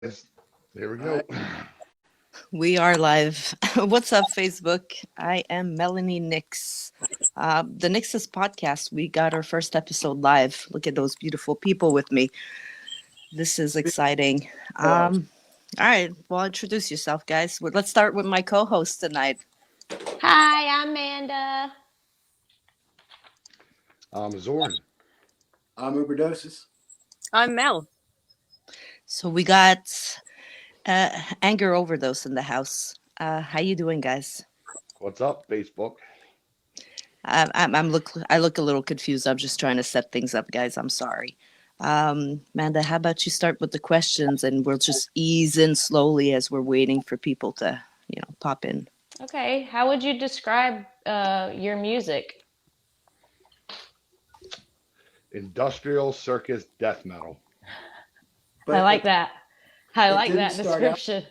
There we go. We are live. What's up, Facebook? I am Melany NYXUS. The NYXUS Podcast, we got our first episode live. Look at those beautiful people with me. This is exciting. All right, well, introduce yourself, guys. Let's start with my co-host tonight. Hi, I'm Manda. I'm Zorn. I'm Overdose. I'm Mel. So we got Anger Overdose in the house. How you doing, guys? What's up, Facebook? I look a little confused. I'm just trying to set things up, guys. I'm sorry. Manda, how about you start with the questions and we'll just ease in slowly as we're waiting for people to, pop in. Okay, how would you describe your music? Industrial circus death metal. But I like that. I like didn't that start out- description.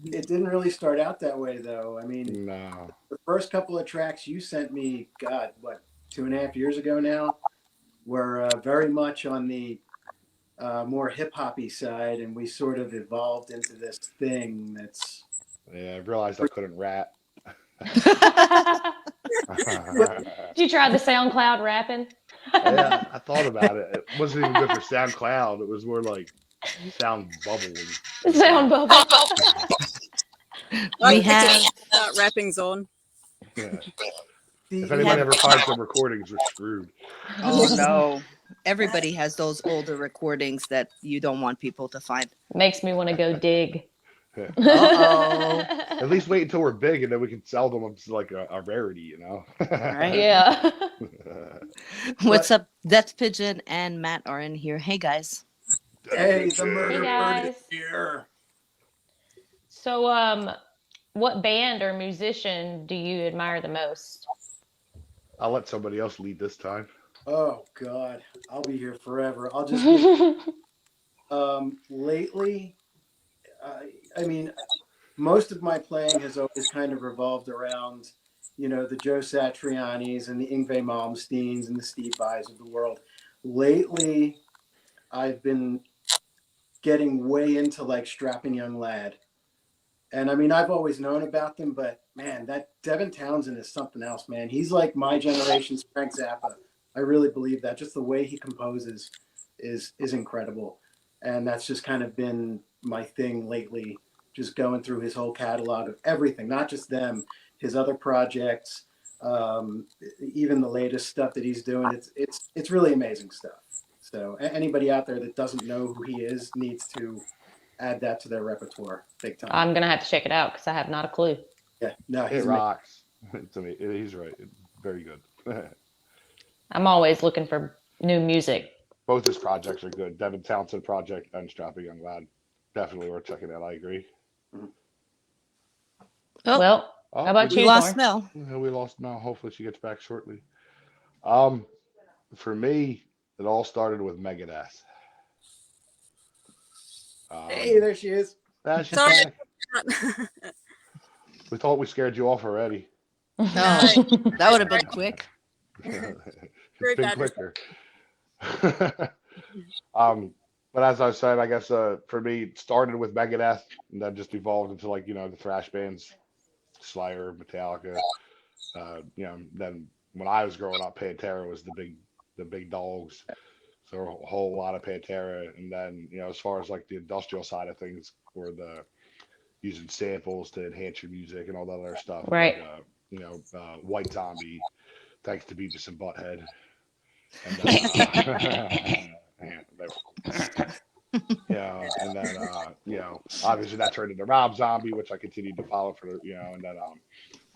It didn't really start out that way, though. I mean, No. the first couple of tracks you sent me, God, 2.5 years ago now, were very much on the more hip-hoppy side, and we sort of evolved into this thing that's... Yeah, I realized I couldn't rap. Did you try the SoundCloud rapping? Yeah, I thought about it. It wasn't even good for SoundCloud. It was more like sound bubbly. Sound bubble. We have Start rapping's on. Yeah. The- If anybody ever finds some recordings, we're screwed. Oh no. Everybody has those older recordings that you don't want people to find. Makes me want to go dig. Uh-oh. At least wait until we're big and then we can sell them as like a rarity, you know? Right. Yeah. What's up? Death Pigeon and Matt are in here. Hey guys. Hey, the murder Hey, bird guys. is here. So, what band or musician do you admire the most? I'll let somebody else lead this time. Oh, God. I'll be here forever. I'll just give... Lately, I mean, most of my playing has always kind of revolved around, the Joe Satrianis and the Yngwie Malmsteens and the Steve Vais of the world. Lately, I've been getting way into like Strapping Young Lad. And I mean, I've always known about them, but man, that Devin Townsend is something else, man. He's like my generation's Frank Zappa. I really believe that. Just the way he composes is incredible. And that's just kind of been my thing lately, just going through his whole catalog of everything, not just them, his other projects, even the latest stuff that he's doing. It's really amazing stuff. So anybody out there that doesn't know who he is needs to add that to their repertoire big time. I'm going to have to check it out because I have not a clue. Yeah, no, It he's amazing. rocks. To me, he's right. Very good. I'm always looking for new music. Both his projects are good. Devin Townsend project and Strapping Young Lad. Definitely worth checking out. I agree. Oh. Well, Oh, how about We you, lost Zorn? Mel. We lost Mel. Hopefully she gets back shortly. For me, it all started with Megadeth. Hey, there she is. She's Sorry. back. We thought we scared you off already. No, that would have been quick. It's been quicker. But as I said, I guess for me, it started with Megadeth and then just evolved into like, the thrash bands, Slayer, Metallica. Then when I was growing up, Pantera was the big dogs. So a whole lot of Pantera. And then, as far as like the industrial side of things, were the using samples to enhance your music and all that other stuff. Right. Like, White Zombie, thanks to Beavis and Butthead. And then, obviously that turned into Rob Zombie, which I continued to follow for, and then on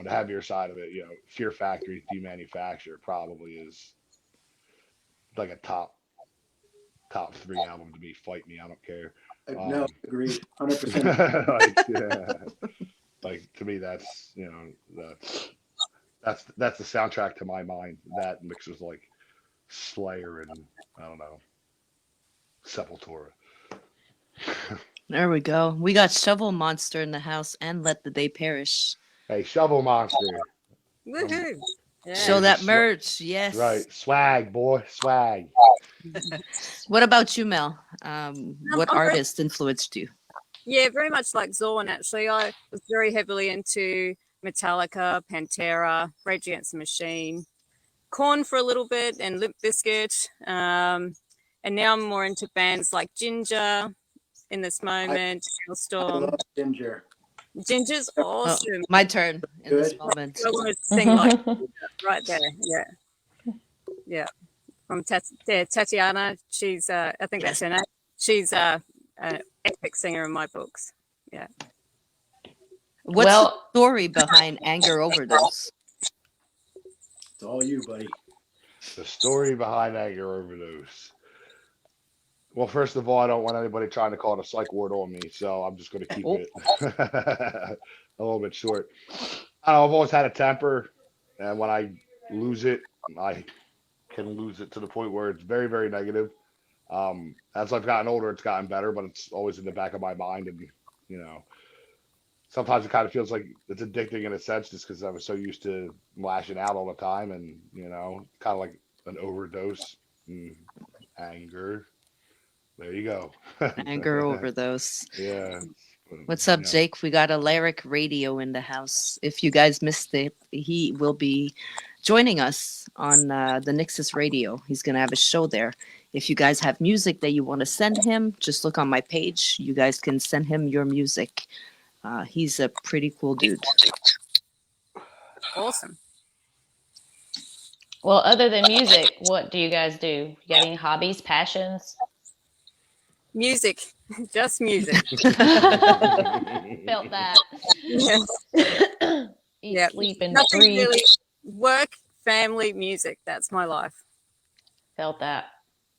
the heavier side of it, Fear Factory, Demanufacture probably is like a top 3 album to me. Fight Me, I don't care. No, agreed, 100%. like to me, that's that's the soundtrack to my mind. That mixed with like Slayer and I don't know, Sepultura. There we go. We got Shovel Monster in the house and Let the Day Perish. Hey, Shovel Monster. Woohoo! Yeah. Show that merch. Yes. Right. Swag, boy. Swag. What about you, Mel? What I'm very- artist influenced you? Yeah, very much like Zorn, actually. I was very heavily into Metallica, Pantera, Rage Against the Machine, Korn for a little bit, and Limp Bizkit. And now I'm more into bands like Ginger in this moment, I Hailstorm. love Ginger. Ginger's Oh, awesome. my turn in this Good. moment. I want to sing like right there. Yeah. Yeah. From Tatiana. She's, I think that's her name. She's an epic singer in my books. Yeah. What's Well- the story behind Anger Overdose? It's all you, buddy. The story behind Anger Overdose. Well, first of all, I don't want anybody trying to call it a psych ward on me, so I'm just going to keep it a little bit short. I don't know, I've always had a temper, and when I lose it, I can lose it to the point where it's very, very negative. As I've gotten older, it's gotten better, but it's always in the back of my mind, and you know, sometimes it kind of feels like it's addicting in a sense, just because I was so used to lashing out all the time, and you know, kind of like an overdose, anger. There you go. Anger Overdose. Yeah. What's up, Yeah. Jake? We got a Lyric Radio in the house. If you guys missed it, he will be joining us on the NYXUS Radio. He's going to have a show there. If you guys have music that you want to send him, just look on my page. You guys can send him your music. He's a pretty cool dude. Awesome. Well, other than music, what do you guys do? You got any hobbies, passions? Music. Just music. Felt that. Yes. Eat, Yeah. sleep, and Nothing breathe. really. Work, family, music. That's my life. Felt that.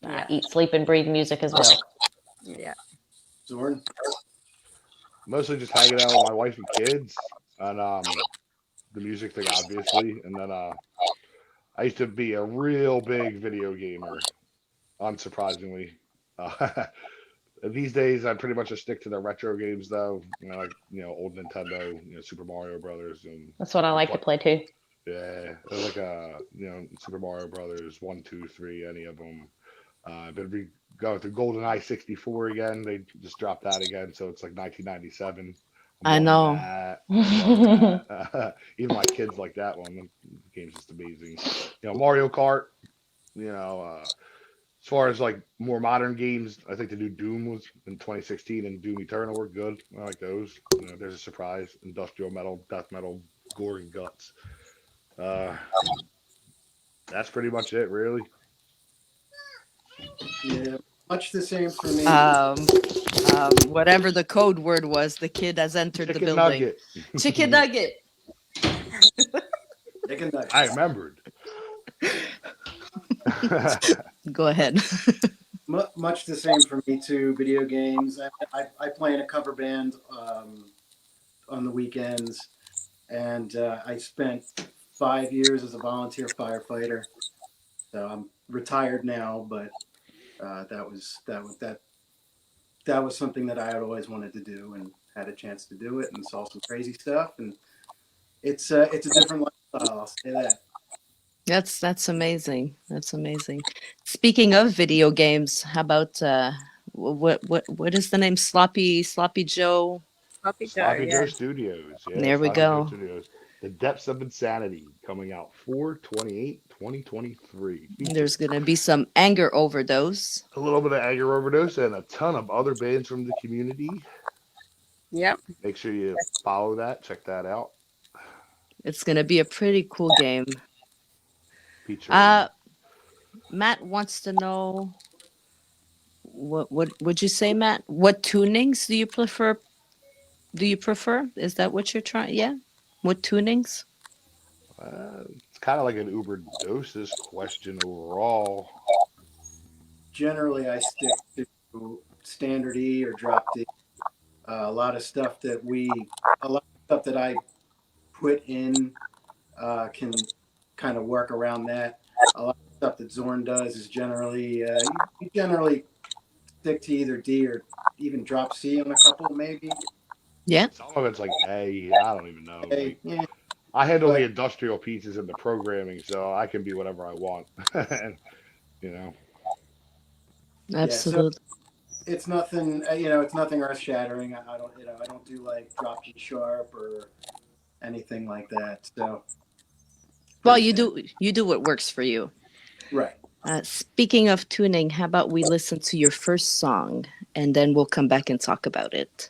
Yeah. Eat, sleep, and breathe music as well. Yeah. Zorn. Mostly just hanging out with my wife and kids, and the music thing, obviously. And then I used to be a real big video gamer, unsurprisingly. These days, I pretty much just stick to the retro games, though. You know, like old Nintendo, Super Mario Brothers, and That's what I like to play too. yeah, like Super Mario Brothers 1, 2, 3, any of them. I've been going through GoldenEye 64 again. They just dropped that again, so it's like 1997. I I'm know. loving that. Even my kids like that one. The game's just amazing. Mario Kart. As far as like more modern games, I think the new Doom was in 2016 and Doom Eternal were good. I like those. There's a surprise. Industrial metal, death metal, gore and guts. That's pretty much it, really. Yeah, much the same for me. Whatever the code word was, the kid has entered the Chicken building. nugget. Chicken nugget. Chicken nuggets. I remembered. Go ahead. Much the same for me too. Video games. I play in a cover band on the weekends, and I spent 5 years as a volunteer firefighter. So I'm retired now, but that was something that I had always wanted to do, and had a chance to do it, and saw some crazy stuff, and it's a different lifestyle. I'll say that. That's amazing. That's amazing. Speaking of video games, how about what is the name? Sloppy Joe. Sloppy Joe. Sloppy Yeah. Joe Studios. Yeah, There we Sloppy Joe go. Studios. The Depths of Insanity coming out 4/28/2023. There's gonna be some Anger Overdose. A little bit of Anger Overdose and a ton of other bands from the community. Yep. Make sure you follow that. Check that out. It's gonna be a pretty cool game. Featuring Matt wants to know what would you say, Matt? What tunings do you prefer? Is that what you're trying? Yeah. What tunings? it's kind of like an Uber doses question overall. Generally, I stick to standard E or drop D. A lot of stuff that I put in can kind of work around that. A lot of stuff that Zorn does is generally you generally stick to either D or even drop C on a couple, maybe. Yeah. Some of it's like A. I don't even know. Hey, yeah. I handle the industrial pieces and the programming, so I can be whatever I want. And, Absolutely. it's nothing. You know, it's nothing earth shattering. I don't. You know, I don't do like drop G sharp or anything like that. So. Well, you do what works for you. Right. Speaking of tuning, how about we listen to your first song and then we'll come back and talk about it.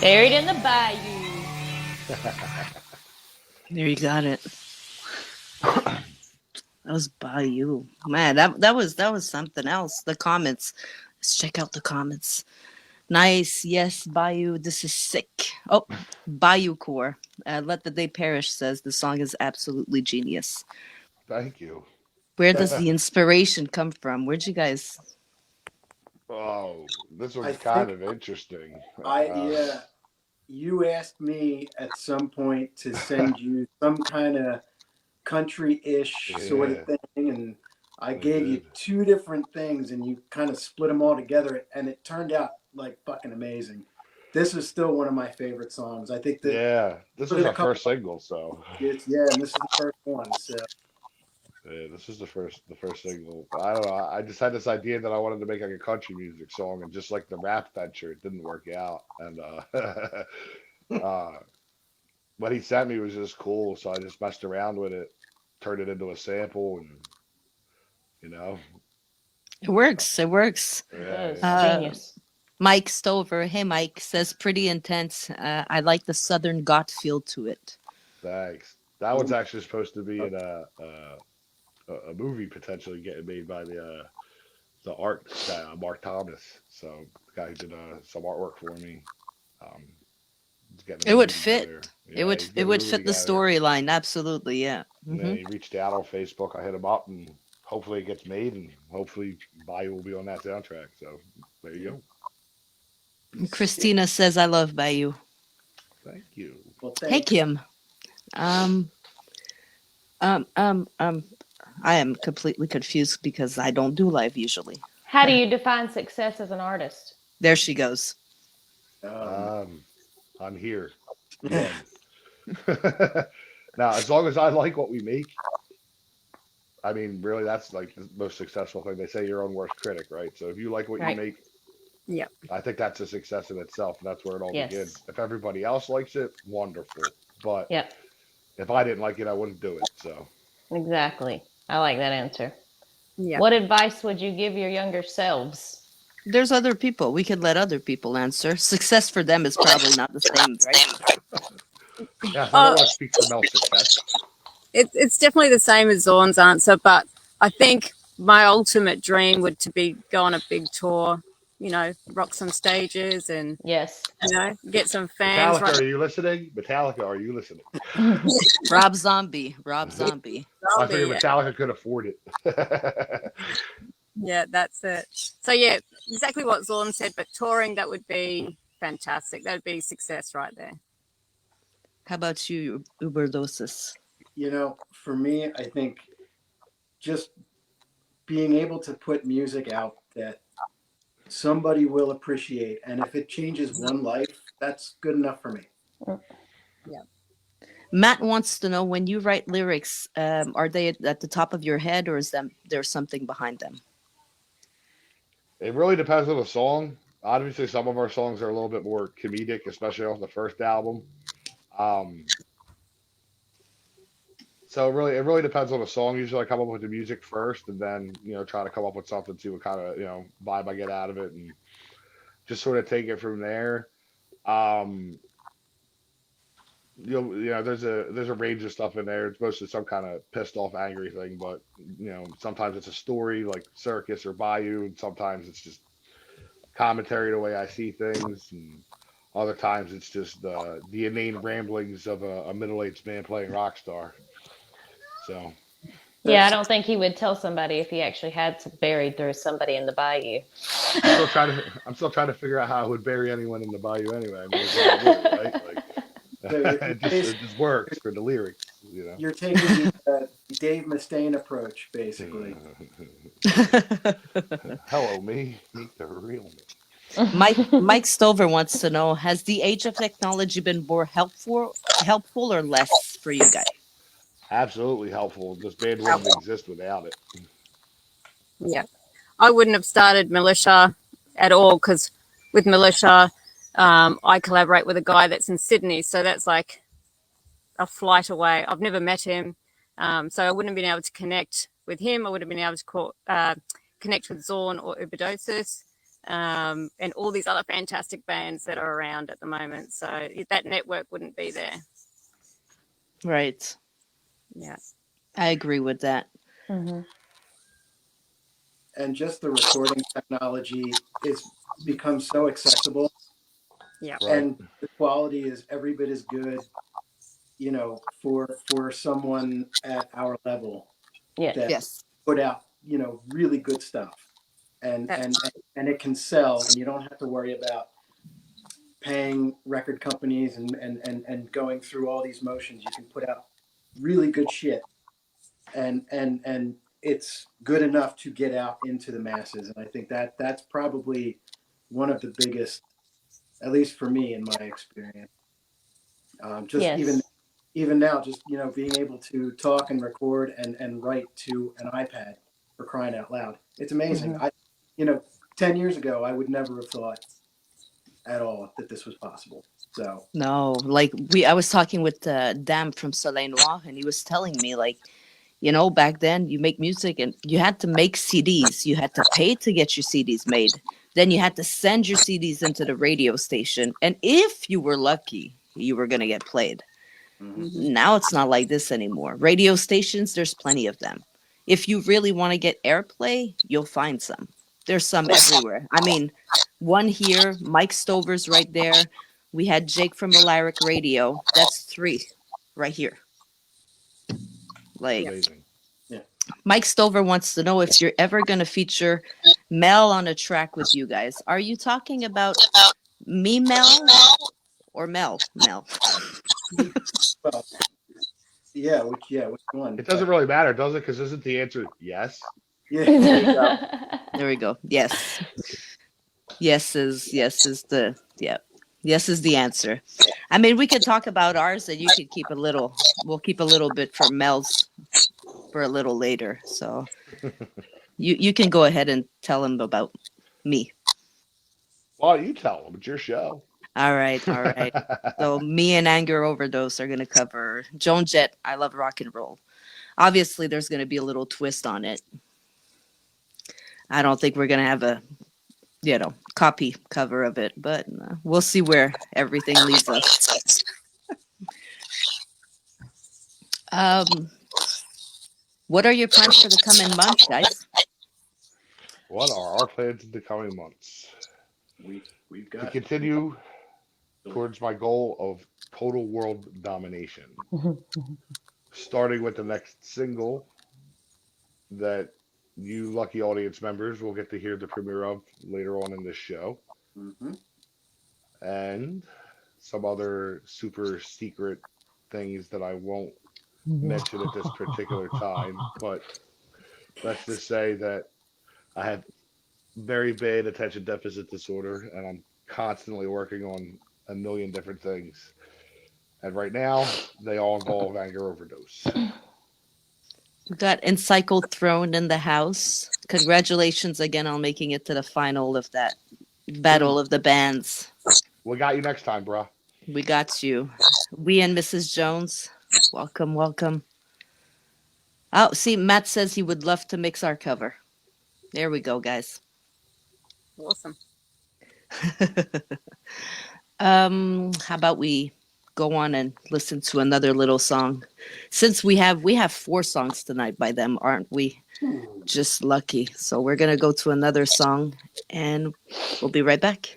Buried in the bayou. There you got it. That was Bayou. Man, that was something else. The comments. Let's check out the comments. Nice. Yes, Bayou. This is sick. Oh, Bayou Core. Let the Day Perish says the song is absolutely genius. Thank you. Where does the inspiration come from? Where'd you guys? Oh, this I one's think kind of interesting. yeah, you asked me at some point to send you some kind of country-ish sort of Yeah, thing, and I I gave you did. two different things, and you kind of split them all together, and it turned out like fucking amazing. This is still one of my favorite songs. I think that Yeah, this put was in a our couple first single, so it's yeah, and this is the first one. So yeah, this is the first single. I don't know. I just had this idea that I wanted to make like a country music song, and just like the rap venture, it didn't work out. And uh, what he sent me was just cool, so I just messed around with it, turned it into a sample, and you know, It works. It works. It yeah, does. yeah. Genius. Mike Stover. Hey, Mike says pretty intense. I like the Southern got feel to it. Thanks. That one's actually supposed to be in a movie potentially getting made by the art guy, Mark Thomas. So the guy who did some artwork for me. Um, he's getting a It would movie fit. together. It Yeah, would he's it getting a would movie fit the together. storyline. Absolutely, yeah. And then he reached out on Facebook. I hit him up, and hopefully it gets made, and hopefully Bayou will be on that soundtrack. So there you go. Christina says, "I love Bayou." Thank you. well, Hey, thanks. Kim. Um, um, um, um. I am completely confused because I don't do live usually. How do you define success as an artist? There she goes. Um, I'm here again. Now, as long as I like what we make, I mean, really, that's like the most successful thing. They say your own worst critic, right? So if you like what you Right. make, Yeah. I think that's a success in itself, and that's where it all Yes. begins. If everybody else likes it, wonderful. But Yep. if I didn't like it, I wouldn't do it. So Exactly. I like that answer. Yeah. What advice would you give your younger selves? There's other people. We could let other people answer. Success for them is probably not the same, right? yeah, I don't want to speak for Mel's success. It's definitely the same as Zorn's answer, but I think my ultimate dream would to be go on a big tour, rock some stages and, Yes. get some fans. Metallica, are you listening? Metallica, are you listening? Rob Zombie. Rob Zombie. I figured Yeah. Metallica could afford it. Yeah, that's it. So yeah, exactly what Zorn said, but touring, that would be fantastic. That would be success right there. How about you, Overdoses? For me, I think just being able to put music out that somebody will appreciate, and if it changes one life, that's good enough for me. Matt wants to know, when you write lyrics, are they at the top of your head, or is there something behind them? It really depends on the song. Obviously, some of our songs are a little bit more comedic, especially off the first album. Um, so it really depends on the song. Usually, I come up with the music first, and then try to come up with something, see what kind of vibe I get out of it, and just sort of take it from there. Um, there's a range of stuff in there. It's mostly some kind of pissed off, angry thing, but sometimes it's a story like Circus or Bayou, and sometimes it's just commentary the way I see things, and other times it's just the inane ramblings of a middle-aged man playing rock star. So Yeah, I don't think he would tell somebody if he actually had buried through somebody in the bayou. I'm still trying to figure out how I would bury anyone in the Bayou anyway. I mean, it's all good, right? Like, So it just works for the lyrics. you're taking the Dave Mustaine approach, basically. Hello, me. Meet the real me. Mike Stover wants to know, has the age of technology been more helpful or less for you guys? Absolutely helpful. This band wouldn't exist without it. Yeah. I wouldn't have started Melishah at all because with Melishah, I collaborate with a guy that's in Sydney. So that's like a flight away. I've never met him. So I wouldn't have been able to connect with him. I would have been able to connect with Zorn or Overdose. and all these other fantastic bands that are around at the moment. So that network wouldn't be there. Right. Yeah. I agree with that. Mm-hmm. And just the recording technology is becomes so accessible, Yeah. Right. and the quality is every bit as good, for someone at our level Yes. that Yes. put out, really good stuff, and it can sell, and you don't have to worry about paying record companies and going through all these motions. You can put out really good shit, and it's good enough to get out into the masses. And I think that's probably one of the biggest, at least for me in my experience. Just Yes. even now, just being able to talk and record and write to an iPad, for crying out loud. It's amazing. Mhm. 10 years ago, I would never have thought at all that this was possible. So No, like I was talking with Dan from Soleil Noir, and he was telling me, like, back then you make music and you had to make CDs. You had to pay to get your CDs made. Then you had to send your CDs into the radio station. And if you were lucky, you were going to get played. Now it's not like this anymore. Radio stations, there's plenty of them. If you really want to get airplay, you'll find some. There's some everywhere. I mean, one here, Mike Stover's right there. We had Jake from Alaric Radio. That's 3 right here. Like, Amazing. Mike Stover wants to know if you're ever going to feature Mel on a track with you guys. Are you talking about me, Mel, or Mel? Mel. well, yeah, which one? It doesn't really matter, does it? Because isn't the answer yes? Yeah. There we go. Yes. Yes is the answer. I mean, we could talk about ours, and you could keep a little. We'll keep a little bit for Mel's for a little later. So you can go ahead and tell him about me. Well, you tell them. It's your show. All right. So me and Anger Overdose are going to cover Joan Jett, I Love Rock and Roll. Obviously, there's going to be a little twist on it. I don't think we're going to have a, copy cover of it, but we'll see where everything leads us. What are your plans for the coming month, guys? What are our plans in the coming months? We've To got continue towards my goal of total world domination. Starting with the next single that you lucky audience members will get to hear the premiere of later on in this show. And some other super secret things that I won't mention at this particular time. But let's just say that I have very bad attention deficit disorder, and I'm constantly working on a million different things. And right now, they all involve Anger Overdose. We got Encycled Throne in the house. Congratulations again on making it to the final of that Battle of the Bands. We got you next time, bro. We got you. We and Mrs. Jones. Welcome. Oh, see, Matt says he would love to mix our cover. There we go, guys. Awesome. How about we go on and listen to another little song? Since we have 4 songs tonight by them, aren't we just lucky? So we're gonna go to another song, and we'll be right back.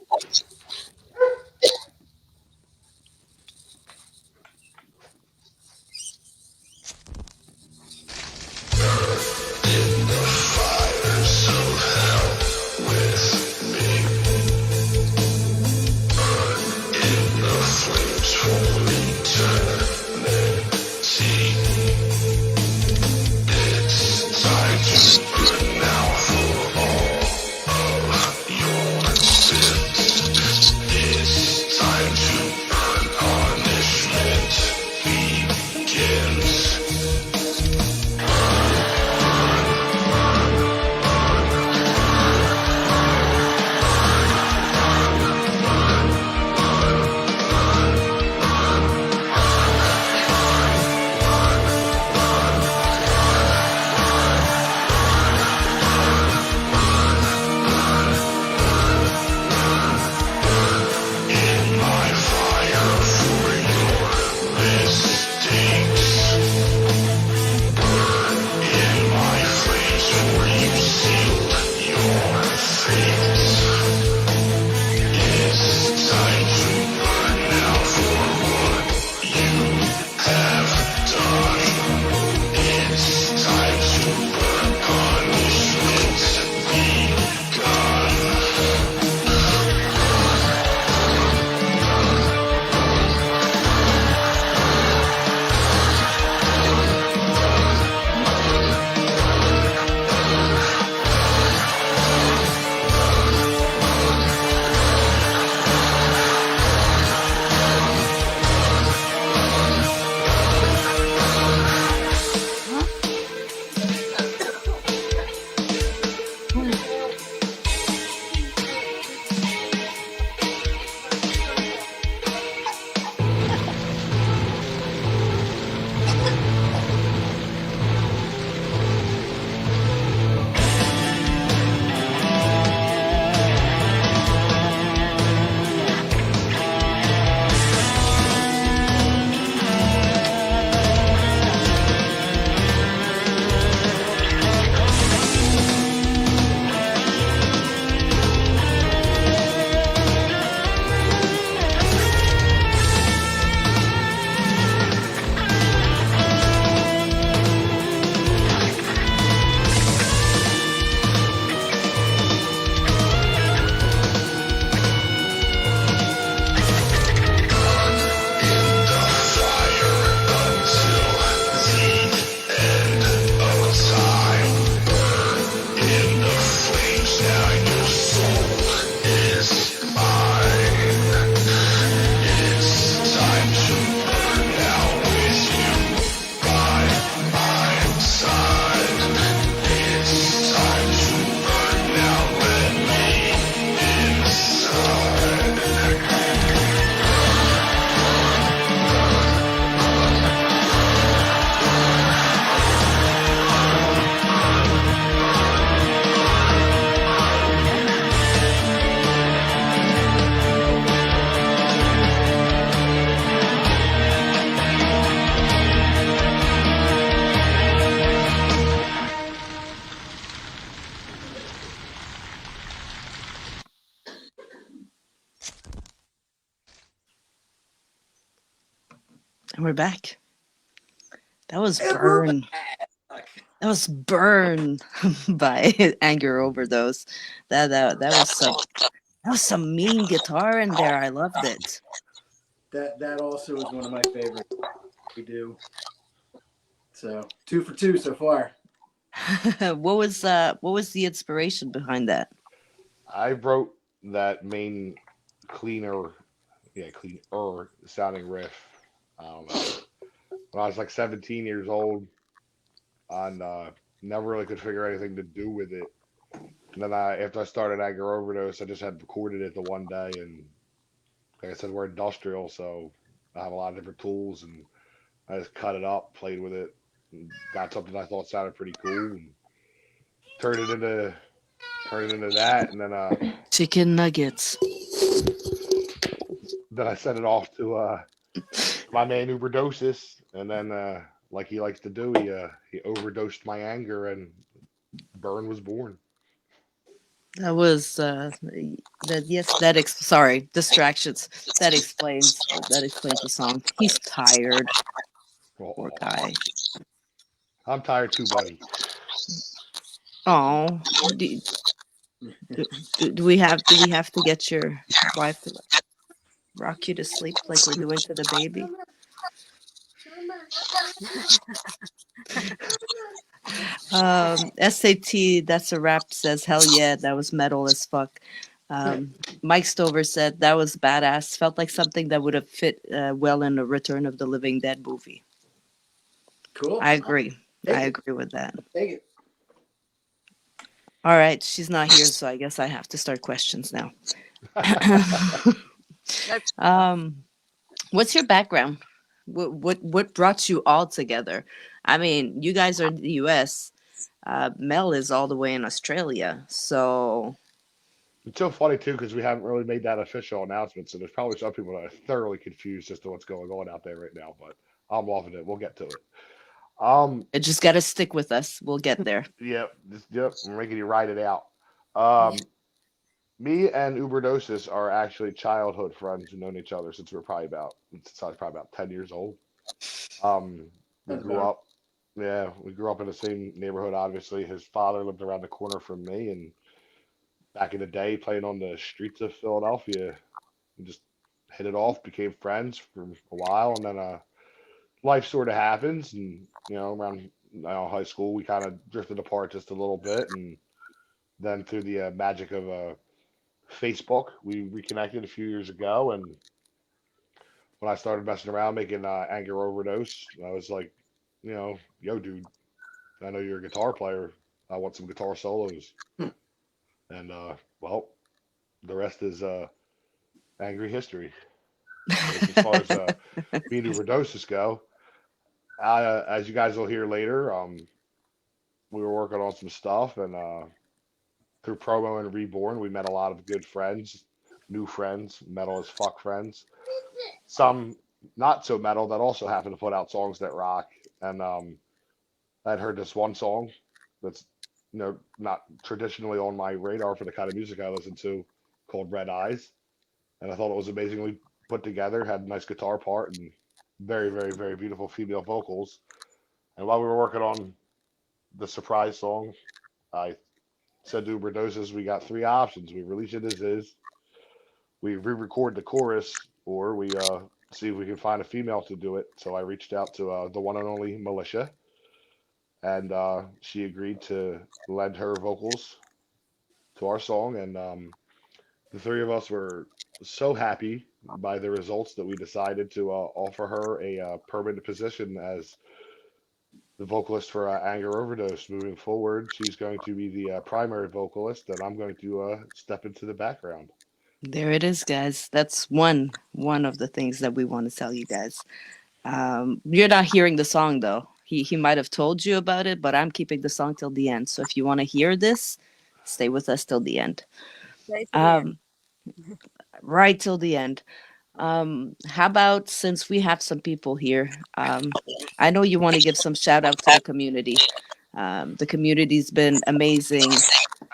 Now for all of your sins. And we're back. That was Burn. That was Burn by Anger Overdose. That was some mean guitar in there. I loved it. That also is one of my favorites we do. So 2 for 2 so far. What was the inspiration behind that? I wrote that main cleaner sounding riff. I don't know. When I was like 17 years old, and never really could figure anything to do with it. And then after I started Anger Overdose, I just had recorded it the one day, and like I said, we're industrial, so I have a lot of different tools, and I just cut it up, played with it, and got something I thought sounded pretty cool, and turned it into that, and Chicken nuggets. then I sent it off to my man Overdose, and then like he likes to do, he overdosed my anger, and Burn was born. That was sorry, distractions. That explains the song. He's tired, poor guy. I'm tired too, buddy. Oh, do we have to get your wife to rock you to sleep like we're doing to the baby? SAT, that's a rap, says hell yeah, that was metal as fuck. Mike Stover said that was badass, felt like something that would have fit well in a Return of the Living Dead movie. Cool. I agree. I agree with that. Thank you. All right, she's not here, so I guess I have to start questions now. What's your background? What brought you all together? I mean, you guys are in the U.S. Mel is all the way in Australia, so It's so funny too because we haven't really made that official announcement, so there's probably some people that are thoroughly confused as to what's going on out there right now. But I'm loving it. We'll get to it. it just got to stick with us. We'll get there. Yep, I'm making you ride it out. Me and Overdose are actually childhood friends who've known each other since I was probably about 10 years old. We grew up in the same neighborhood. Obviously, his father lived around the corner from me, and back in the day, playing on the streets of Philadelphia, we just hit it off, became friends for a while, and then life sort of happens, and around high school, we kind of drifted apart just a little bit, and then through the magic of Facebook, we reconnected a few years ago, and when I started messing around making Anger Overdose, I was like, yo, dude, I know you're a guitar player. I want some guitar solos. And, well, the rest is angry history. As far as me and Overdoses go, as you guys will hear later, we were working on some stuff, and through Promo and Reborn, we met a lot of good friends, new friends, metal as fuck friends. Some not so metal that also happen to put out songs that rock. And I'd heard this one song that's not traditionally on my radar for the kind of music I listen to, called Red Eyes. And I thought it was amazingly put together, had a nice guitar part and very, very, very beautiful female vocals. And while we were working on the surprise song, I said to Overdoses, we got 3 options. We release it as is, we re-record the chorus, or we see if we can find a female to do it. So I reached out to the one and only Melishah, and she agreed to lend her vocals to our song. And the 3 of us were so happy by the results that we decided to offer her a permanent position as the vocalist for Anger Overdose. Moving forward, she's going to be the primary vocalist, and I'm going to step into the background. There it is, guys. That's one of the things that we want to tell you guys. You're not hearing the song though. He might have told you about it, but I'm keeping the song till the end. So if you want to hear this, stay with us till the end. Right till the end. How about, since we have some people here, I know you want to give some shout out to the community. The community's been amazing.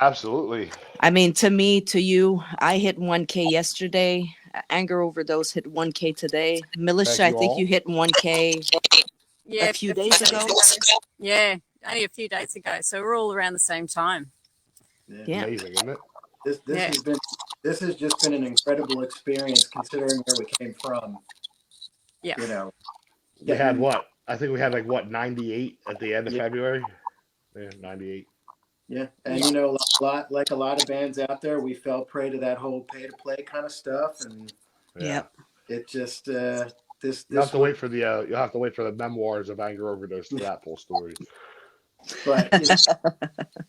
Absolutely. I mean, to me, to you, I hit 1K yesterday. Anger Overdose hit 1K today. Thank Melishah, you I think all. you hit 1K Yeah, a few days ago. Yeah, only a few days ago. So we're all around the same time. Yeah. Yeah. Amazing, isn't it? This has just been an incredible experience considering where we came from. Yeah. You know, We had getting what? I think we had like what 98 at the end of yeah, February. Yeah, 98. yeah, and Yeah. you know, like a lot of bands out there, we fell prey to that whole pay to play kind of stuff, and Yeah. Yep. it just this You'll have to was, wait for the you'll have to wait for the memoirs of Anger Overdose for that full story. but you know,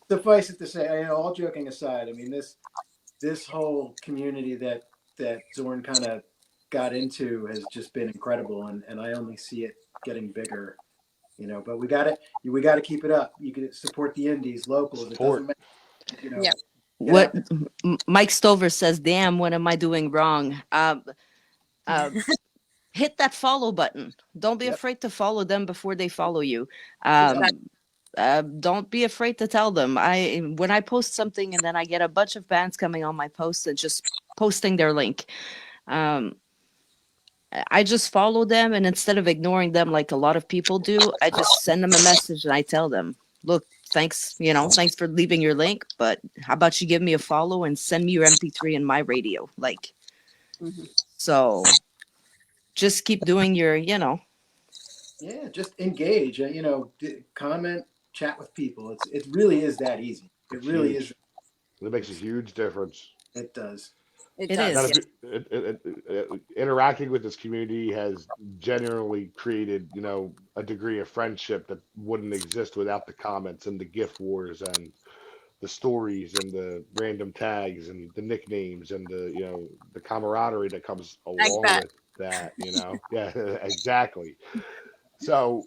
suffice it to say, you know, all joking aside, I mean this whole community that Zorn kind of got into has just been incredible, and I only see it getting bigger. You know, but we gotta keep it up. You can support the indies, locals. It doesn't Support. matter. You know, Yeah. get What out there. Mike Stover says, damn, what am I doing wrong? Hit that follow button. Don't be Yep. afraid to follow them before they follow you. Exactly. Don't be afraid to tell them. When I post something and then I get a bunch of bands coming on my post and just posting their link. I just follow them, and instead of ignoring them like a lot of people do, I just send them a message and I tell them, look, thanks, thanks for leaving your link, but how about you give me a follow and send me your MP3 and my radio? Like, Mhm. so just keep doing your, Yeah, just engage. You know, comment, chat with people. It really is that easy. It It's really huge. is. It makes a huge difference. It does. It It does. Now, is. interacting with this community has genuinely created, a degree of friendship that wouldn't exist without the comments and the gift wars and the stories and the random tags and the nicknames and the camaraderie that comes Like along that. with that. Yeah, exactly. So,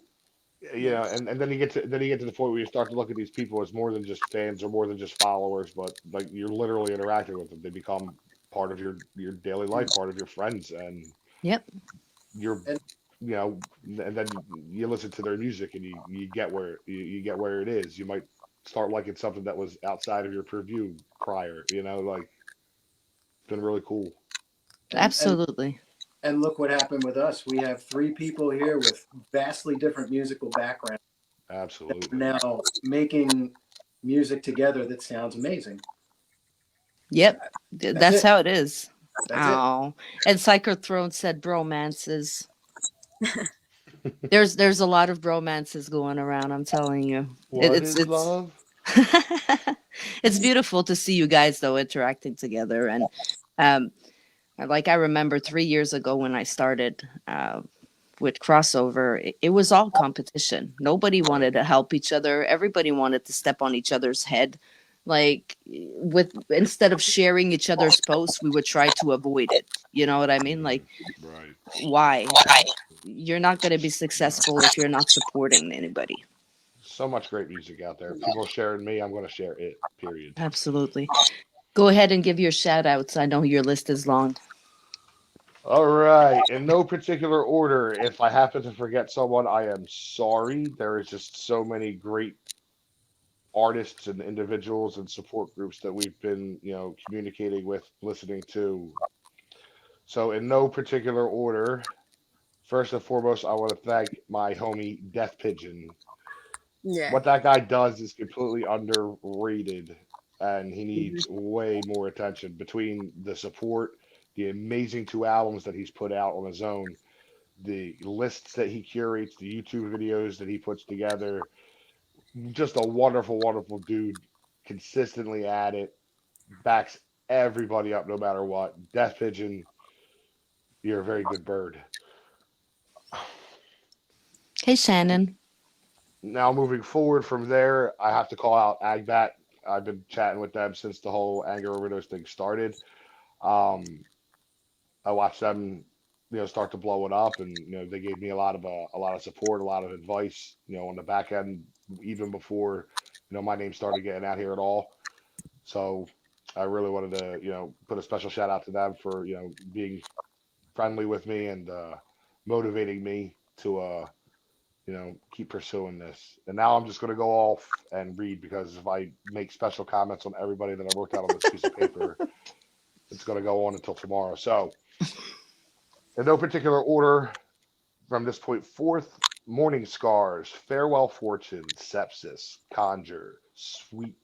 Yeah. and then you get to the point where you start to look at these people as more than just fans or more than just followers, but like you're literally interacting with them. They become part of your daily life, part of your friends, and Yep. you're And and then you listen to their music and you get where you get where it is. You might start liking something that was outside of your purview prior. Like it's been really cool. and Absolutely. and look what happened with us. We have three people here with vastly different musical backgrounds Absolutely. now making music together that sounds amazing. Yep. That's That's it. how it is. That's it. Oh, and Psychothrone said bromances. There's a lot of bromances going around. I'm telling you, What it's is love? it's beautiful to see you guys though interacting together. And um, like I remember 3 years ago when I started with crossover, it was all competition. Nobody wanted to help each other. Everybody wanted to step on each other's head. Like instead of sharing each other's posts, we would try to avoid it. You know what I mean? Like, Right. why? You're not going to be successful if you're not supporting anybody. So much great music out there. People sharing me, I'm going to share it. Period. Absolutely. Go ahead and give your shout outs. I know your list is long. All right. In no particular order. If I happen to forget someone, I am sorry. There is just so many great artists and individuals and support groups that we've been, communicating with, listening to. So, in no particular order, first and foremost, I want to thank my homie Death Pigeon. Yeah. What that guy does is completely underrated, and he needs way more attention between the support, the amazing 2 albums that he's put out on his own, the lists that he curates, the YouTube videos that he puts together. Just a wonderful, wonderful dude, consistently at it, backs everybody up no matter what. Death Pigeon, you're a very good bird. Hey, Shannon. Now, moving forward from there, I have to call out Agbat. I've been chatting with them since the whole Anger Overdose thing started. Um, I watched them, start to blow it up, and they gave me a lot of support, a lot of advice, on the back end, even before my name started getting out here at all. So I really wanted to put a special shout out to them for being friendly with me and motivating me to keep pursuing this. And now I'm just going to go off and read because if I make special comments on everybody that I worked out on this piece of paper, It's going to go on until tomorrow. So, in no particular order, from this point forth, Morning Scars, Farewell Fortune, Sepsis, Conjure, Sweet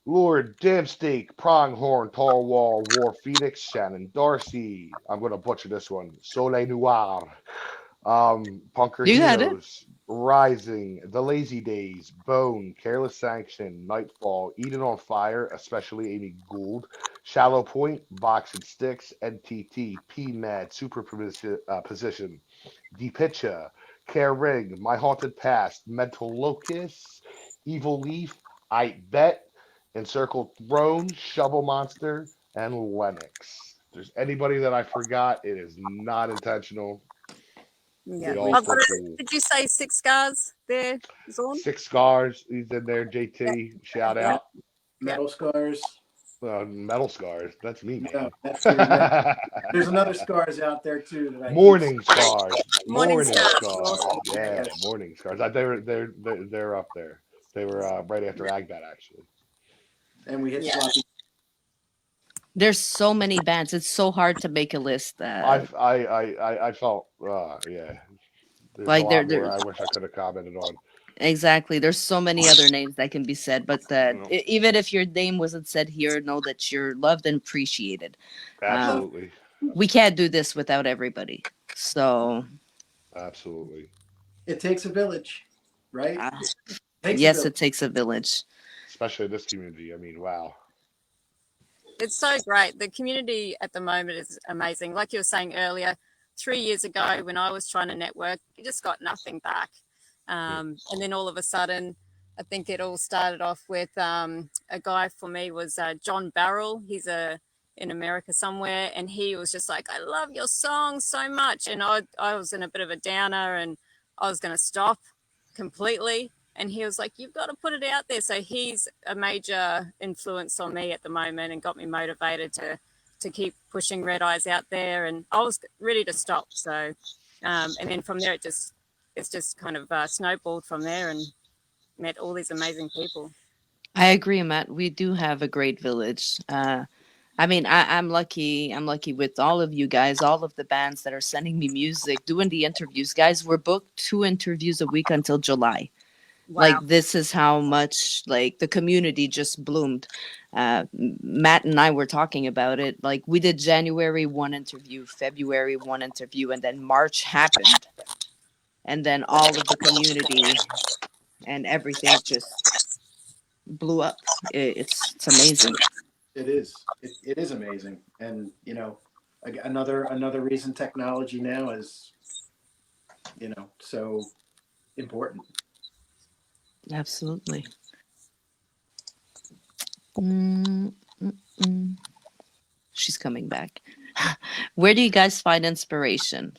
Lord, Damsteak, Pronghorn, Tall Wall, War Phoenix, Shannon Darcy. I'm going to butcher this one. Soleil Noir, Punker You got it. Heroes, Rising, The Lazy Days, Bone, Careless Sanction, Nightfall, Eden on Fire, especially Amy Gould, Shallow Point, Box and Sticks, NTT, P-Mad, Position, Deepitcha, Care Ring, My Haunted Past, Mental Locust, Evil Leaf, I Bet, Encircled Throne, Shovel Monster, and Lennox. If there's anybody that I forgot, it is not intentional. Yeah. They all I've still got cool. did you say 6 scars there, Zorn? Six Scars, he's in there. Yeah. JT, shout Yeah. out. Metal Scars. Metal Scars, that's me, No, man. that's your next. There's another Scars out there too that I keep. Morning Scars, Morning Morning Stars. Scars, Awesome. yeah, Morning Scars. They're up there. They were right after Agbat, actually. And we hit Yeah. Sloppy. There's so many bands. It's so hard to make a list. I felt, yeah. There's a Like lot more I wish I could have commented on. exactly. There's so many other names that can be said, but even if your name wasn't said here, know that you're loved and appreciated. Absolutely. We can't do this without everybody. So, Absolutely. It takes a village, right? yes, it takes a village. Especially this community. I mean, wow. It's so great. The community at the moment is amazing. Like you were saying earlier, 3 years ago when I was trying to network, you just got nothing back. And then all of a sudden, I think it all started off with a guy for me was John Barrell. He's in America somewhere, and he was just like, I love your song so much. And I was in a bit of a downer, and I was going to stop completely. And he was like, you've got to put it out there. So he's a major influence on me at the moment and got me motivated to keep pushing Red Eyes out there. And I was ready to stop. So, and then from there, it's just kind of snowballed from there and met all these amazing people. I agree, Matt. We do have a great village. I mean, I'm lucky. I'm lucky with all of you guys, all of the bands that are sending me music, doing the interviews. Guys, we're booked 2 interviews a week until July. Wow. Like, this is how much, like, the community just bloomed. Matt and I were talking about it. Like, we did January 1 interview, February 1 interview, and then March happened. And then all of the community and everything just blew up. It's amazing. It is. It is amazing, and you know, another reason technology now is, you know, so important. Absolutely. She's coming back. Where do you guys find inspiration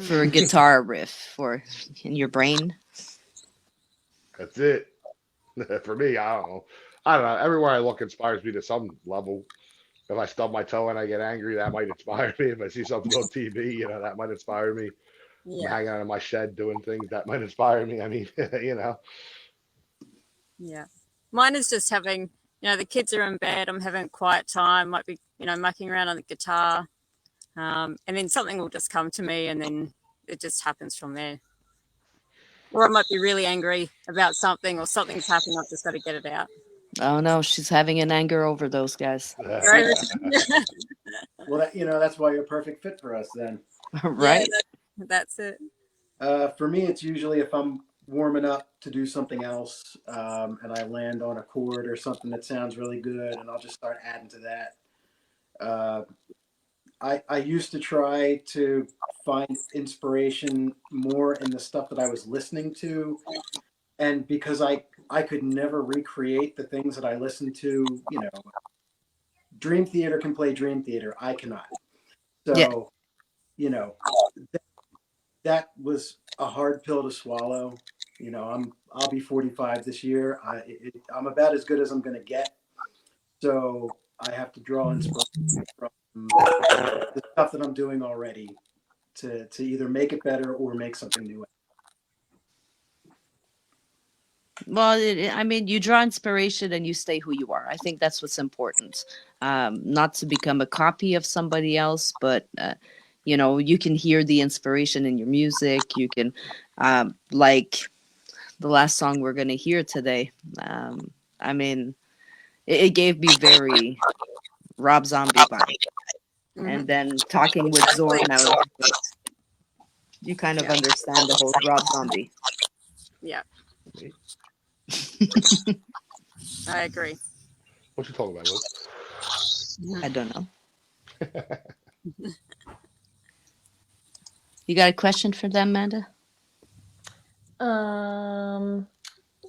for a guitar riff for in your brain? That's it. For me, I don't know. Everywhere I look inspires me to some level. If I stub my toe and I get angry, that might inspire me. If I see something on TV, you know, that might inspire me. I'm hanging out in my shed doing things that might inspire me. I mean, you know. Yeah. Mine is just having, you know, the kids are in bed. I'm having quiet time, might be, you know, mucking around on the guitar. And then something will just come to me and then it just happens from there. Or I might be really angry about something or something's happened. I've just got to get it out. Oh no, she's having an anger overdose, guys. Well, that, you know, that's why you're a perfect fit for us then. Right? Yeah, that's it. For me, it's usually if I'm warming up to do something else, and I land on a chord or something that sounds really good, and I'll just start adding to that. I used to try to find inspiration more in the stuff that I was listening to, and because I could never recreate the things that I listened to, you know, Dream Theater can play Dream Theater, I cannot. So, you know, that was a hard pill to swallow. You know, I'll be 45 this year. I'm about as good as I'm going to get. So I have to draw inspiration from the stuff that I'm doing already to either make it better or make something new. Well, I mean, you draw inspiration and you stay who you are. I think that's what's important. Not to become a copy of somebody else, but you can hear the inspiration in your music. You can, like the last song we're gonna hear today. I mean, it gave me very Rob Zombie vibe. And then talking with Zorn, you kind of understand the whole Rob Zombie. Yeah. I agree. What you talking about, Liz? I don't know. You got a question for them, Manda?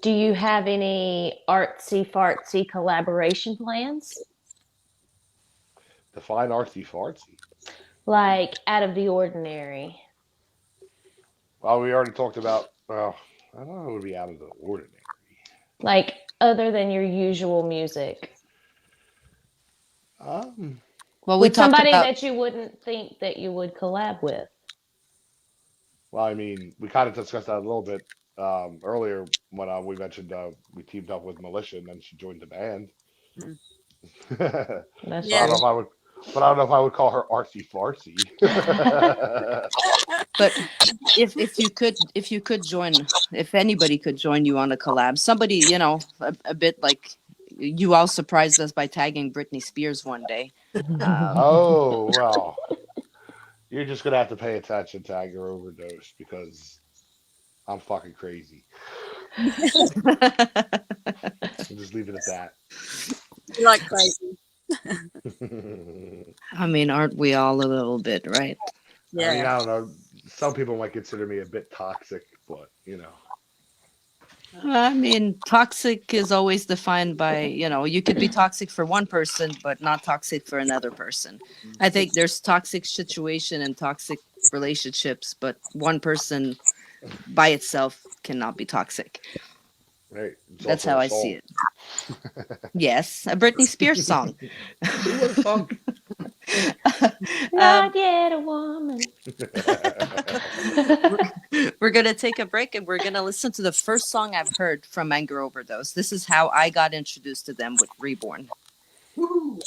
Do you have any artsy fartsy collaboration plans? Define artsy fartsy. Like out of the ordinary? Well, we already talked about. Well, I don't know. It would be out of the ordinary. Like other than your usual music? Well, we With talked somebody about that you wouldn't think that you would collab with. Well, I mean, we kind of discussed that a little bit earlier when we mentioned we teamed up with Melishah and then she joined the band. That's Yeah. I don't know if I would, but I don't know if I would call her artsy fartsy. But if you could join, if anybody could join you on a collab, somebody, a bit like you all surprised us by tagging Britney Spears one day. Oh, well, you're just gonna have to pay attention to your overdose because I'm fucking crazy. I'll just leave it at that. You like crazy. I mean, aren't we all a little bit, right? Yeah. I mean, I don't know. Some people might consider me a bit toxic, but I mean, toxic is always defined by, you could be toxic for one person, but not toxic for another person. I think there's toxic situation and toxic relationships, but one person by itself cannot be toxic. right. It's That's also how a I song. see it. Yes, a Britney Spears song. What a song. Not yet a woman. We're going to take a break and we're going to listen to the first song I've heard from Anger Overdose. This is how I got introduced to them with Reborn. Woo.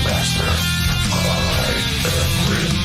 Master, I am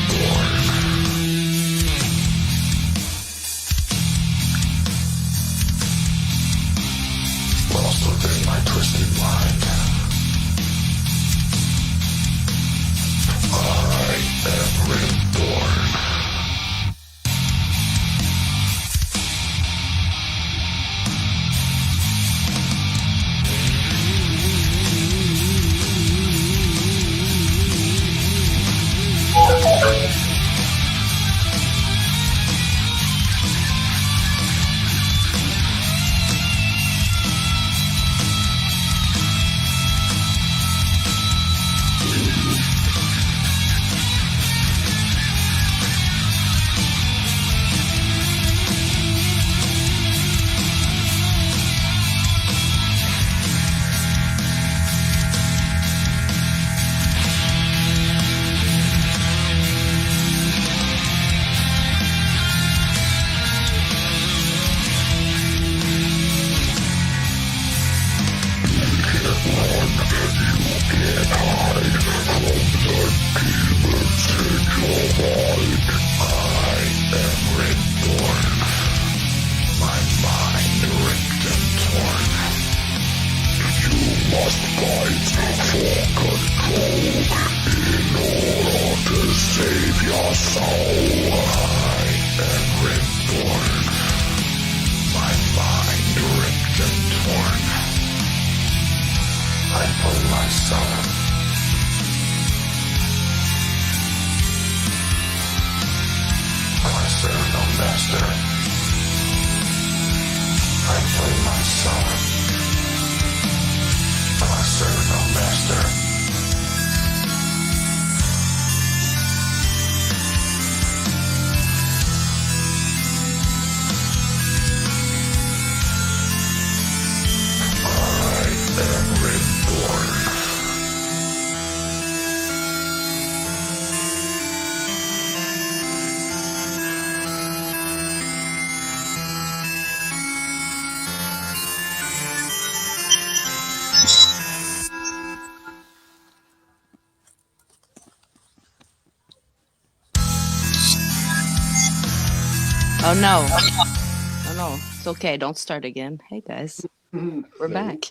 Oh no. Oh no. It's okay. Don't start again. Hey guys. We're back.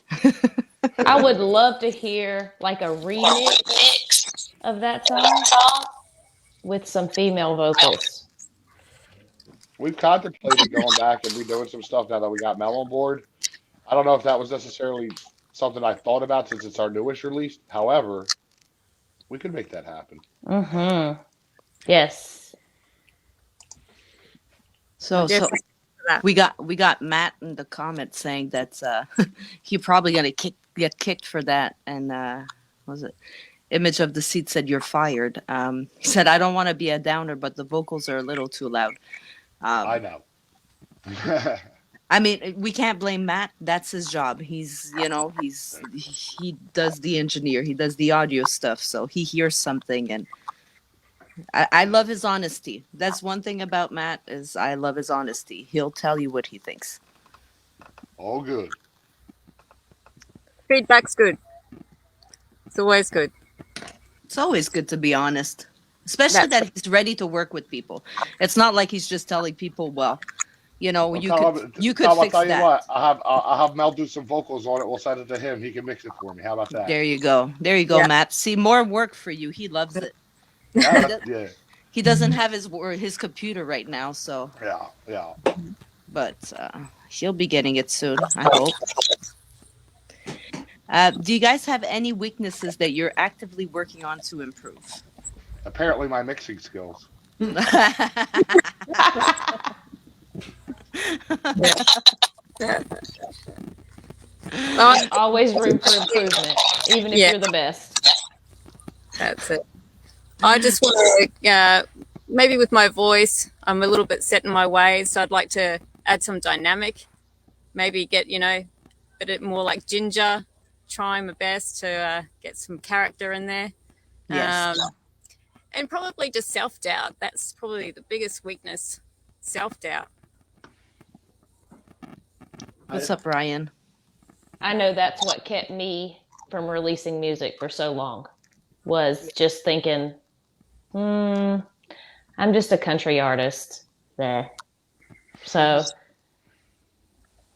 I would love to hear like a remix of that song with some female vocals. We've contemplated going back and redoing some stuff now that we got Mel on board. I don't know if that was necessarily something I thought about since it's our newest release. However, we could make that happen. Mm-hmm. Yes. So Definitely for that. we got Matt in the comments saying that he probably gonna get kicked for that. And what was it? Image of the Seat said you're fired. He said I don't want to be a downer, but the vocals are a little too loud. I know. I mean, we can't blame Matt. That's his job. He's he does the engineer. He does the audio stuff. So he hears something, and I love his honesty. That's one thing about Matt is I love his honesty. He'll tell you what he thinks. All good. Feedback's good. It's always good. It's always good to be honest, especially that he's ready to work with people. It's not like he's just telling people, well, you Tom, could Tom, fix I'll tell you that. what. I'll have Mel do some vocals on it. We'll send it to him. He can mix it for me. How about that? There you go. There you go, Yeah. Matt. See, more work for you. He loves it. Yeah. He doesn't have his computer right now, so Yeah. but he'll be getting it soon, I hope. Do you guys have any weaknesses that you're actively working on to improve? Apparently, my mixing skills. Always room for improvement, even if Yeah. you're the best. That's it. I just want to, maybe with my voice, I'm a little bit set in my ways, so I'd like to add some dynamic. Maybe get, a bit more like Ginger, trying my best to get some character in there. Yes. And probably just self-doubt. That's probably the biggest weakness, self-doubt. What's up, Ryan? I know that's what kept me from releasing music for so long, was just thinking, I'm just a country artist there. So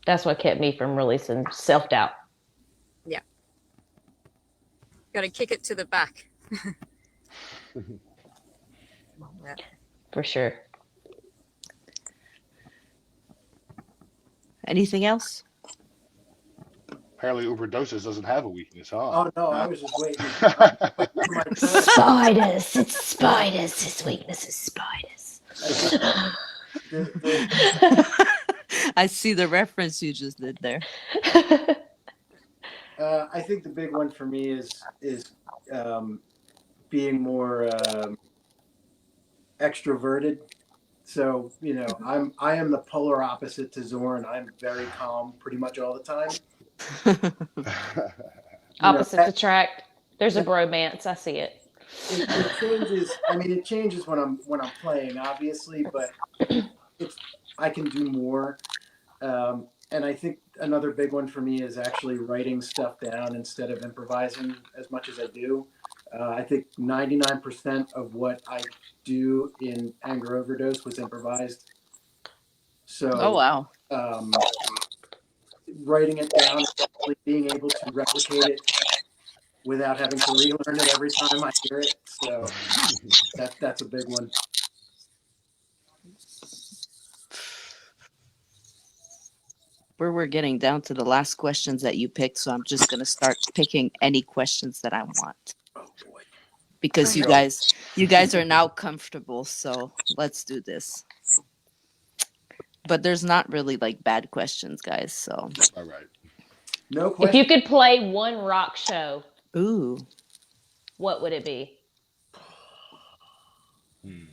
that's what kept me from releasing, self-doubt. Yeah. Got to kick it to the back. Yeah. For sure. Anything else? Apparently, Overdoses doesn't have a weakness, huh? Oh no, I was just waiting. For my turn. Spiders. It's spiders. His weakness is spiders. I see the reference you just did there. I think the big one for me is being more extroverted. So I am the polar opposite to Zorn. I'm very calm pretty much all the time. Opposites attract. There's a bromance. I see it. It changes. I mean, it changes when I'm playing, obviously, but I can do more. And I think another big one for me is actually writing stuff down instead of improvising as much as I do. I think 99% of what I do in Anger Overdose was improvised. So, Oh wow. writing it down, and being able to replicate it without having to relearn it every time I hear it. So that's a big one. We're getting down to the last questions that you picked, so I'm just gonna start picking any questions that I want. Oh boy. Because you guys are now comfortable, so let's do this. But there's not really like bad questions, guys. So All right. No If question. you could play one rock show, ooh, what would it be? You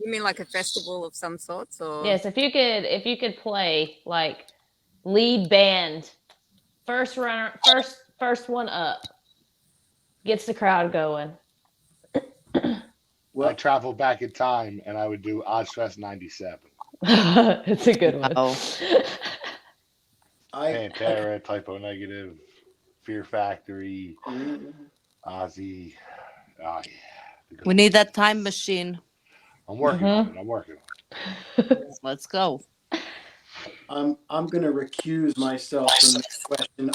mean like a festival of some sorts, or Yes, if you could play like lead band, first one up, gets the crowd going. Well, I travel back in time and I would do Ozfest 97. It's a good one. oh, Pantera, Typo Negative, Fear Factory, Mm, Ozzy. Oh, yeah. we need that time machine. I'm working on it. I'm working on it. Let's go. I'm going to recuse myself from this question.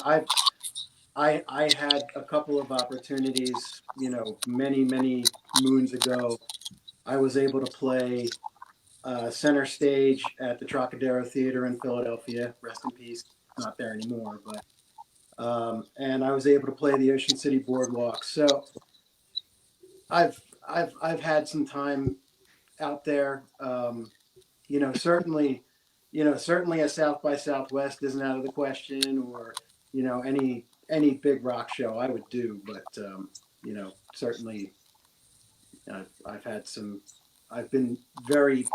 I had a couple of opportunities, many moons ago. I was able to play center stage at the Trocadero Theater in Philadelphia. Rest in peace. Not there anymore, but and I was able to play the Ocean City Boardwalk. So I've had some time out there. Certainly a South by Southwest isn't out of the question, or any big rock show I would do, but certainly I've been very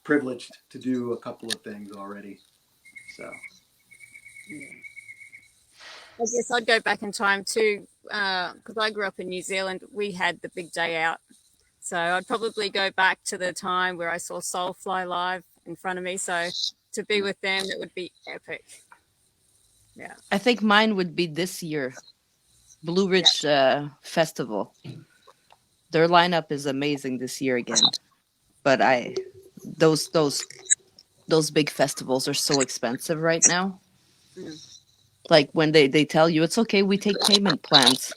privileged to do a couple of things already. So I guess I'd go back in time too, because I grew up in New Zealand. We had the big day out, so I'd probably go back to the time where I saw Soulfly live in front of me. So to be with them, it would be epic. Yeah, I think mine would be this year, Blue Ridge Festival. Their lineup is amazing this year again, but those big festivals are so expensive right now. Like when they tell you it's okay, we take payment plans.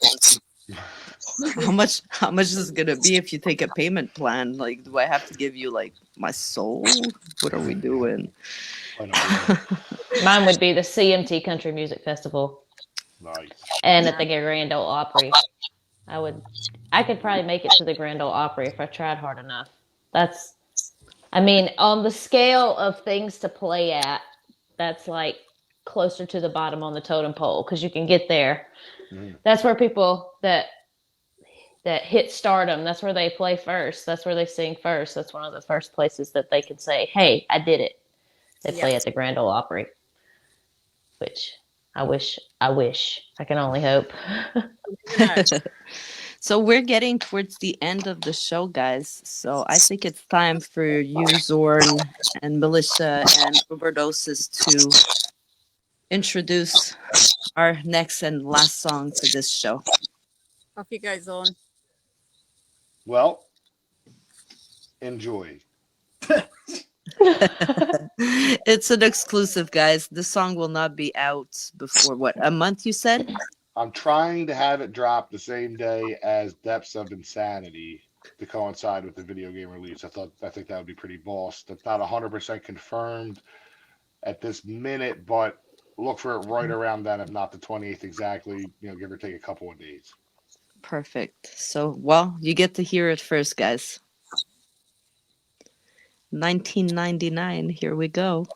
How much is it gonna be if you take a payment plan? Like, do I have to give you like my soul? What are we doing? Mine would be the CMT Country Music Festival. Nice. And at the Grand Ole Opry. I could probably make it to the Grand Ole Opry if I tried hard enough. On the scale of things to play at, that's like closer to the bottom on the totem pole, because you can get there. That's where people that hit stardom, that's where they play first. That's where they sing first. That's one of the first places that they can say, hey, I did it. They play at the Grand Ole Opry, which I wish. I can only hope. So we're getting towards the end of the show, guys. So I think it's time for you, Zorn, and Melishah and Overdoses to introduce our next and last song to this show. off you go, Zorn. Well, enjoy. It's an exclusive, guys. The song will not be out before a month, you said? I'm trying to have it drop the same day as Depths of Insanity to coincide with the video game release. I think that would be pretty boss. That's not 100% confirmed at this minute, but look for it right around then, if not the 28th exactly, give or take a couple of days. Perfect. So, you get to hear it first, guys. 1999, here we go.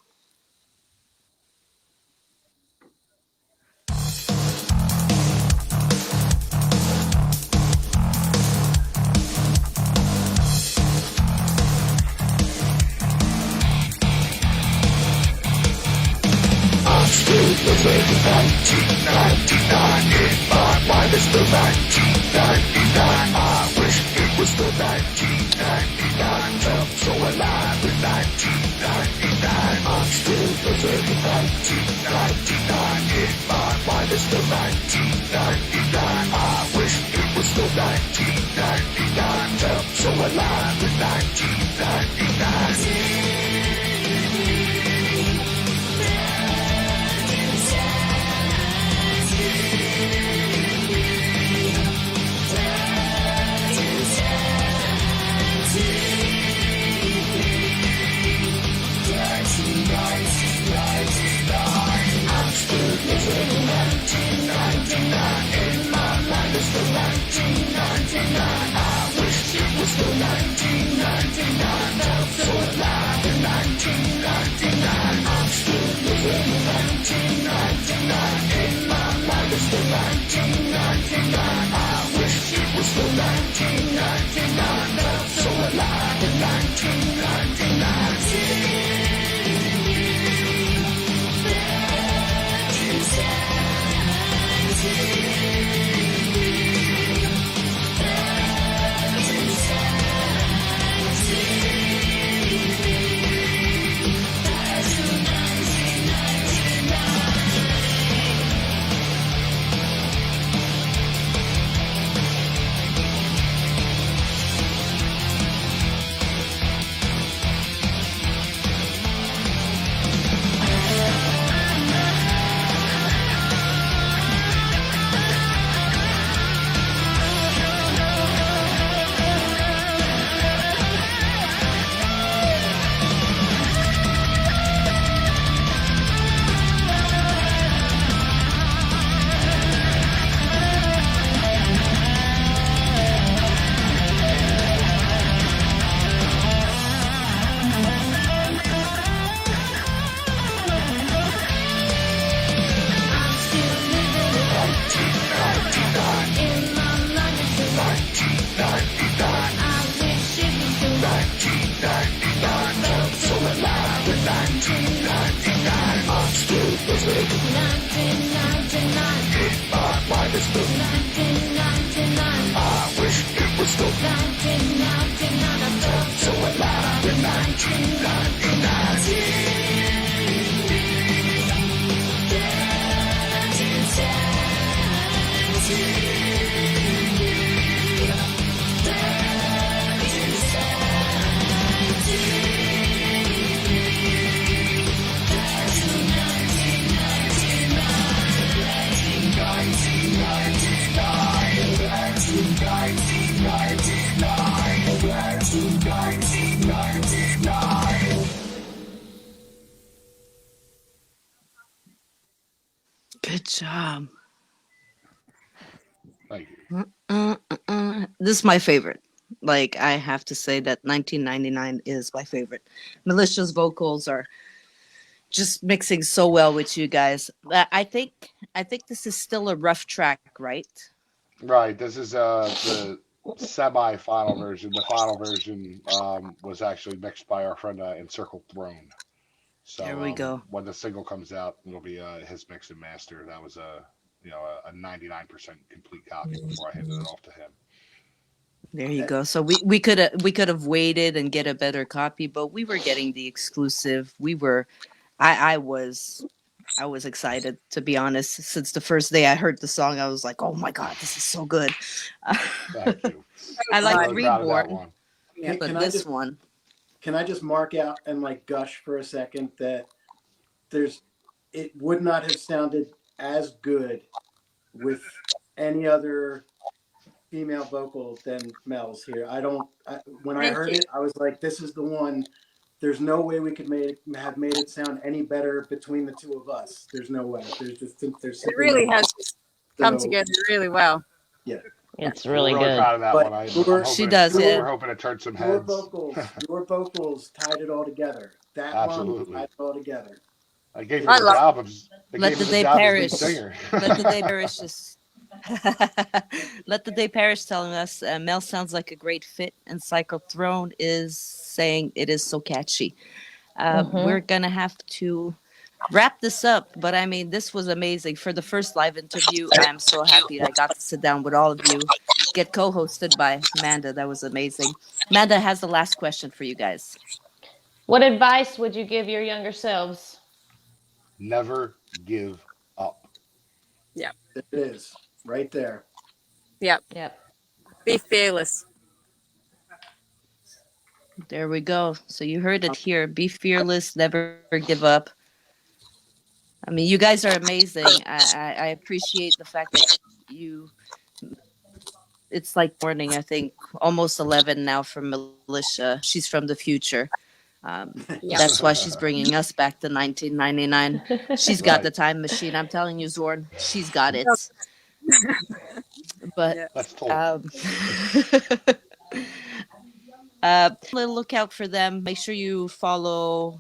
was in 1999. In my mind it's the 1999. I wish it was the 1999. Felt so alive in 1999. I'm still living in 1999. In my mind it's the 1999. I wish it was the 1999. Felt so alive in 1999. Good job. Thank you. This is my favorite. Like, I have to say that 1999 is my favorite. Melishah's vocals are just mixing so well with you guys. I think this is still a rough track, right? Right. This is the semi-final version. The final version was actually mixed by our friend Encircled Throne. So There we go. when the single comes out, it'll be his mix and master. That was a 99% complete copy before I handed it off to him. There you go. So we could have waited and get a better copy, but we were getting the exclusive. I was excited, to be honest. Since the first day I heard the song, I was like, "Oh my god, this is so good." Thank you. I like Really proud of that Reborn, one. Yeah. but Can I this just one, can I just mark out and like gush for a second that it would not have sounded as good with any other female vocal than Mel's here. When I Thank heard you. it, I was like, this is the one. There's no way we could have made it sound any better between the two of us. There's no way. There's It simply really no way. has come So, together really well. yeah. It's really We're really good. proud of that But one. She does, We're yeah. hoping to turn some Your heads. vocals tied it all together. That Absolutely. one tied it all together. I gave I her the love- job of Let the day job as perish. lead singer. let the day perish. Let the day perish. Telling us Mel sounds like a great fit, and Cycle Throne is saying it is so catchy. We're gonna have to wrap this up, but I mean, this was amazing for the first live interview. I'm so happy I got to sit down with all of you, get co-hosted by Manda. That was amazing. Manda has the last question for you guys. What advice would you give your younger selves? Never give up. It is right there. Yep. Yep. Be fearless. There we go. So you heard it here. Be fearless, never give up. I mean, you guys are amazing. I appreciate the fact that it's like morning, I think, almost 11 now for Melishah. She's from the future. That's why she's bringing us back to 1999. She's got Right. the time machine. I'm telling you, Zorn, she's got it. But Yeah. That's told. look out for them. Make sure you follow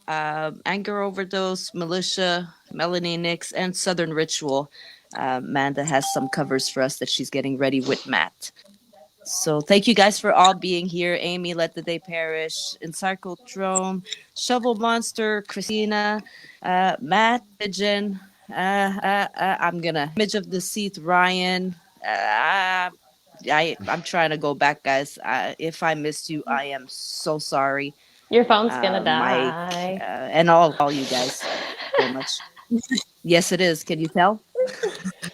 Anger Overdose, Melishah, Melany, NYXUS, and Southern Ritual. Manda has some covers for us that she's getting ready with Matt. So thank you guys for all being here. Amy, Let the Day Perish, Encyclotron, Shovel Monster, Christina, Matt, Pigeon. I'm gonna Image of Deceit, Ryan. I'm trying to go back, guys. If I missed you, I am so sorry. Your phone's gonna Mike, die. and all you guys so much. Yes, it is. Can you tell?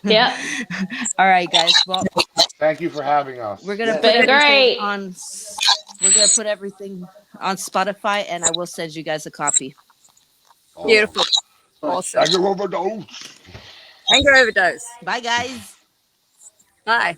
Yep. All right, guys. Well, Thank you for having us. we're gonna Yes. put Been everything great. on. We're gonna put everything on Spotify, and I will send you guys a copy. Awesome. Beautiful. Awesome. Anger Overdose. Anger Overdose. Bye, guys. Bye.